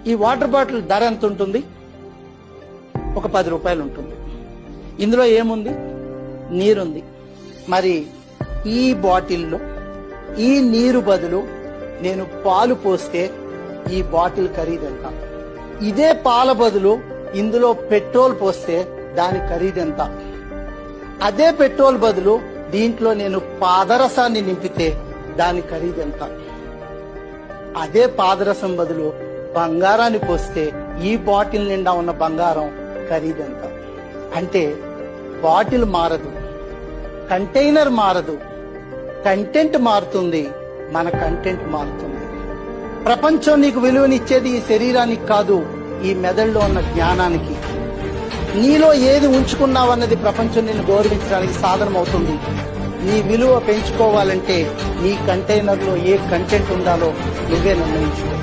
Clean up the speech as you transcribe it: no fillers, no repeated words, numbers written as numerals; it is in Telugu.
ఈ వాటర్ బాటిల్ ధర ఎంత ఉంటుంది? ఒక 10 రూపాయలు ఉంటుంది. ఇందులో ఏముంది? నీరుంది. మరి ఈ బాటిల్లో ఈ నీరు బదులు నేను పాలు పోస్తే ఈ బాటిల్ ఖరీదెంత? ఇదే పాల బదులు ఇందులో పెట్రోల్ పోస్తే దాని ఖరీదెంత? అదే పెట్రోల్ బదులు దీంట్లో నేను పాదరసాన్ని నింపితే దాని ఖరీదెంత? అదే పాదరసం బదులు బంగారాన్ని పోస్తే ఈ బాటిల్ నిండా ఉన్న బంగారం ఖరీదెంత? అంటే బాటిల్ మారదు, కంటైనర్ మారదు, కంటెంట్ మారుతుంది, మన కంటెంట్ మారుతుంది. ప్రపంచం నీకు విలువనిచ్చేది ఈ శరీరానికి కాదు, ఈ మెదడులో ఉన్న జ్ఞానానికి. నీలో ఏది ఉంచుకున్నావన్నది ప్రపంచం నిన్ను గౌరవించడానికి సాధనం అవుతుంది. నీ విలువ పెంచుకోవాలంటే నీ కంటైనర్లో ఏ కంటెంట్ ఉండాలో నువ్వే నిర్ణయించుకో.